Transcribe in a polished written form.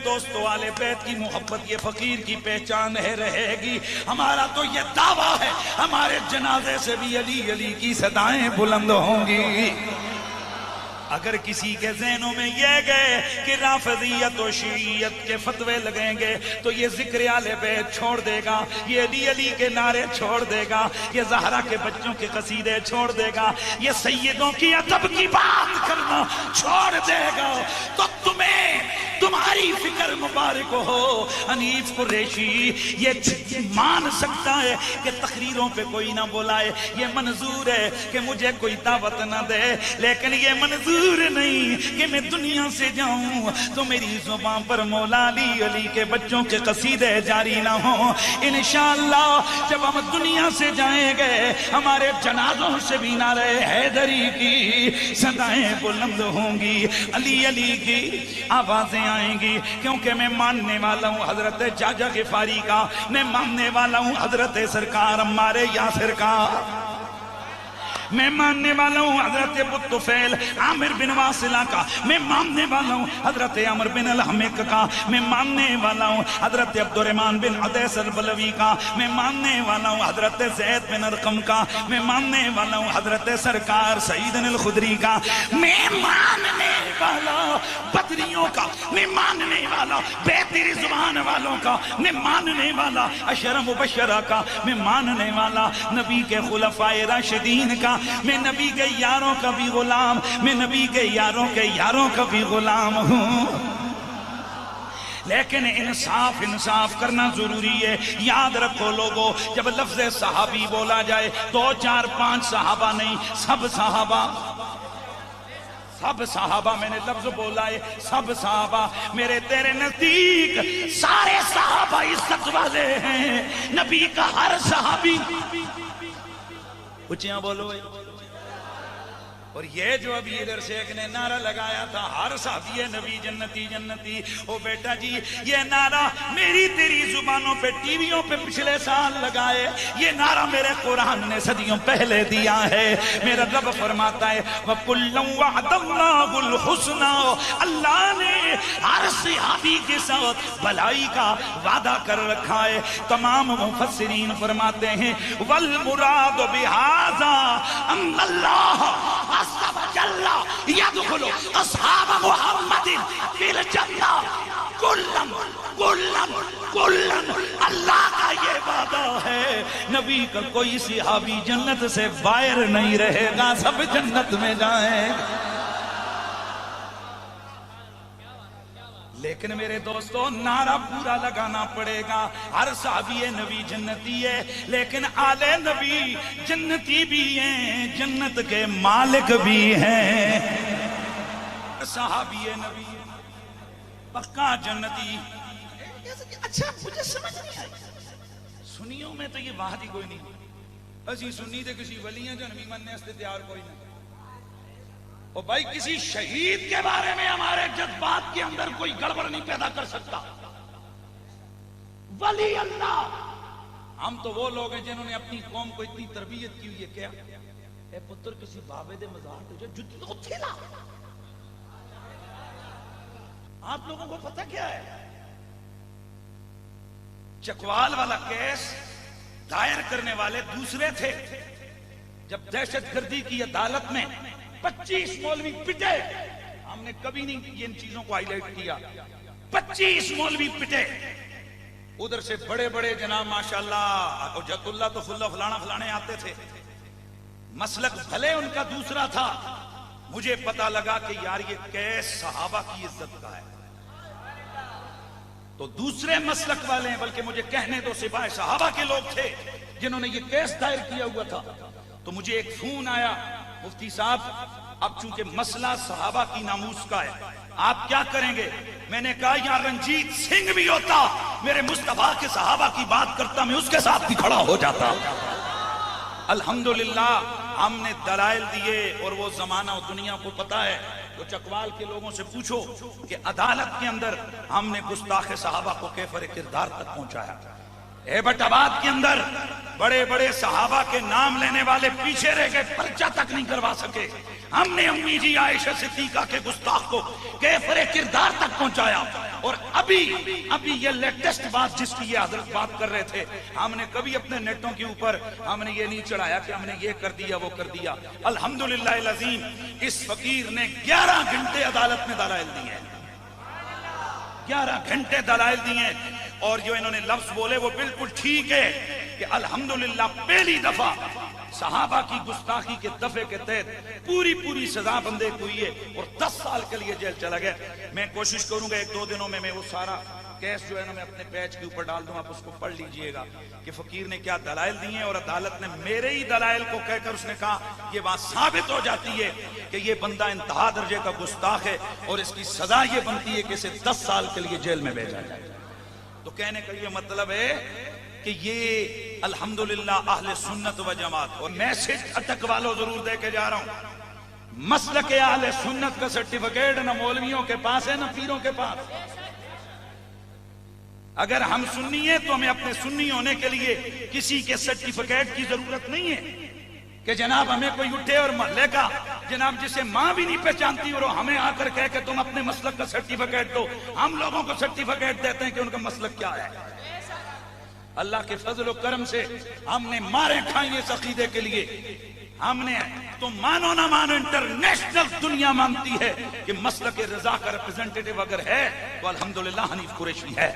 दोस्तों, आले बैत की मोहब्बत ये फकीर की पहचान है, रहेगी। हमारा तो ये दावा है, हमारे जनाजे से भी अली अली की सदाएं बुलंद होंगी। अगर किसी के ज़हनों में ये गए कि राफ़िज़ियत और शीयत के फतवे लगेंगे तो ये ज़िक्र आले बैत छोड़ देगा, ये अली अली के नारे छोड़ देगा, ये ज़हरा के बच्चों के कसीदे छोड़ देगा, ये सैयदों की अदब की बात करना छोड़ देगा। तो तुम्हें तुम्हारी फिक्र मुबारक हो। हनीफ कुरैशी ये मान सकता है कि तकरीरों पे कोई ना बुलाए, ये मंजूर है कि मुझे कोई दावत ना दे, लेकिन ये मंजूर नहीं कि मैं दुनिया से जाऊं तो मेरी जुबान पर मौला अली अली के बच्चों के कसीदे जारी ना हो। इंशाअल्लाह जब हम दुनिया से जाएंगे हमारे जनाजों से भी नारे हैदरी की सदाएं बुलंद होंगी, अली अली की आवाजें आएंगी, क्योंकि मैं मानने वाला हूँ हजरत जाजा गिफारी का, मैं मानने वाला हूँ हजरत सरकार अम्मारे यासिर का, मैं मानने वाला हूँ हजरत बुत्तुफैल आमिर बिन वासिला का, मैं मानने वाला हूँ हजरत अमर बिन अल-हमिक का, मैं मानने वाला हूँ हजरत अब्दुर्रहमान बिन अदैस अल-बलवी का, मैं मानने वाला हूँ हजरत ज़ैद बिन अरकम का, मैं मानने वाला हूँ हजरत सरकार सईद अल-खुदरी का, मैं मानने वाला बदरियों का, मैं मानने वाला बेहतर ज़ुबान वालों का, मैं मानने वाला अशर मुबशरा का, मैं मानने वाला नबी के खुलफाए राशिदीन का, मैं नबी के यारों का भी गुलाम, मैं नबी के यारों का भी गुलाम हूँ। लेकिन इंसाफ करना जरूरी है। याद रखो लोगों, जब लफ्ज़ सहाबी बोला जाए 2 4 5 सहाबा नहीं, सब सहाबा मैंने लफ्ज बोला है, सब सहाबा मेरे तेरे नजदीक सारे सहाबा इज्जत वाले हैं। नबी का हर सहाबी, ऊंचियां बोलो। और ये जो अभी इधर से एक ने नारा लगाया था, हर साथी नबी जन्नती जन्नती, ओ बेटा जी ये नारा मेरी तेरी जुबानों पे टीवियों पे पिछले साल लगाए, ये नारा मेरे कुरान ने सदियों पहले दिया है। मेरा रब फरमाता है वकुल्लु वअदल्लाहुल हुस्ना, अल्लाह ने हर सहाबी के साथ भलाई का वादा कर रखा है। तमाम मुफस्सिरीन फरमाते हैं वल मुराद बिहाजा अल्लाह यदखुलु अस्हाब मुहम्मदिन फिल जन्नह कुल्लन कुल्लन कुल्लन। अल्लाह का ये वादा है, नबी का कोई सहाबी जन्नत से बाहर नहीं रहेगा, सब जन्नत में जाएंगे। लेकिन मेरे दोस्तों नारा पूरा लगाना पड़ेगा। हर सहाबी नबी जन्नती है, लेकिन आले नबी जन्नती भी हैं, जन्नत के मालिक भी हैं। सहाबी नबी पक्का जन्नती। अच्छा मुझे समझ नहीं आई, सुनियों में तो ये बात ही कोई नहीं, असी सुन्नी थे किसी वलियां जन भी मनने वास्ते तैयार कोई नहीं। और भाई किसी शहीद के बारे में हमारे जज्बात के अंदर कोई गड़बड़ नहीं पैदा कर सकता। वली अल्लाह, हम तो वो लोग हैं जिन्होंने अपनी कौम को इतनी तरबियत की हुई है। क्या ए पुत्र किसी बाबे दे मज़ार ते जुत्ती तो थे ना। आप लोगों को पता क्या है, चकवाल वाला केस दायर करने वाले दूसरे थे। जब दहशतगर्दी की अदालत में 25 मौलवी पिटे, हमने कभी नहीं इन चीजों को हाईलाइट किया, 25 मौलवी पिटे। उधर से बड़े बड़े जनाब माशाल्लाह जतुल्ला तो फुल्ला फलाना फलाने आते थे। मसलक भले उनका दूसरा था, मुझे पता लगा कि यार ये केस सहाबा की इज्जत का है, तो दूसरे मसलक वाले हैं, बल्कि मुझे कहने दो सिपाही सहाबा के लोग थे जिन्होंने ये केस दायर किया हुआ था। तो मुझे एक फोन आया, मुफ्ती साहब अब चूंकि मसला सहाबा की नामूस का है, आप क्या करेंगे? मैंने कहा यार रंजीत सिंह भी होता, मेरे मुस्तफा के सहाबा की बात करता, मैं उसके साथ भी खड़ा हो जाता। अल्हम्दुलिल्लाह हमने दलाइल दिए और वो जमाना और दुनिया को पता है। तो चकवाल के लोगों से पूछो कि अदालत के अंदर हमने गुस्ताखे सहाबा को कैफर किरदार तक पहुंचाया। एबटाबाद के अंदर बड़े बड़े सहाबा के नाम लेने वाले पीछे रह गए, पर्चा तक नहीं करवा सके। हमने अम्मी जी आयशा सिद्दीका के गुस्ताख को कैफर किरदार तक पहुंचाया। और अभी ये लेटेस्ट बात जिसकी ये हजरत बात कर रहे थे, हमने कभी अपने नेटों के ऊपर हमने ये नहीं चढ़ाया कि हमने ये कर दिया वो कर दिया। अल्हम्दुलिल्लाह अज़ीम, इस फकीर ने 11 घंटे अदालत में दलाइल दिए, 11 घंटे दलाइल दिए। और जो इन्होंने लफ्ज बोले वो बिल्कुल ठीक है कि अल्हम्दुलिल्लाह पहली दफा सहाबा की गुस्ताखी के दफे के तहत पूरी सजा बंदे को हुई है और 10 साल के लिए जेल चला गया। मैं कोशिश करूंगा 1-2 दिनों में मैं वो सारा केस जो है ना मैं अपने पेज के ऊपर डाल दूं, आप उसको पढ़ लीजिएगा कि फकीर ने क्या दलाइल दिए। और अदालत ने मेरे ही दलाइल को कहकर उसने कहा ये बात साबित हो जाती है कि ये बंदा इंतहा दर्जे का गुस्ताख है और इसकी सजा ये बनती है कि इसे 10 साल के लिए जेल में भेजा जाए। तो कहने का ये मतलब है कि ये अल्हम्दुलिल्लाह अहले सुन्नत व जमात। और मैसेज अटक वालों जरूर दे के जा रहा हूं, मसलक अहले सुन्नत का सर्टिफिकेट न मौलवियों के पास है न पीरों के पास। अगर हम सुन्नी है तो हमें अपने सुन्नी होने के लिए किसी के सर्टिफिकेट की जरूरत नहीं है कि जनाब हमें कोई उठे और मोहल्ले का जनाब जिसे मां भी नहीं पहचानती और हमें आकर कह के तुम अपने मसलक का सर्टिफिकेट दो। हम लोगों को सर्टिफिकेट देते हैं कि उनका मसलक क्या है। अल्लाह के फजल करम से हमने मारे खाई इस अकीदे के लिए। हमने तो मानो ना मानो इंटरनेशनल दुनिया मानती है कि मसलक रजा का रिप्रेजेंटेटिव अगर है तो अल्हम्दुलिल्लाह हनीफ कुरैशी है।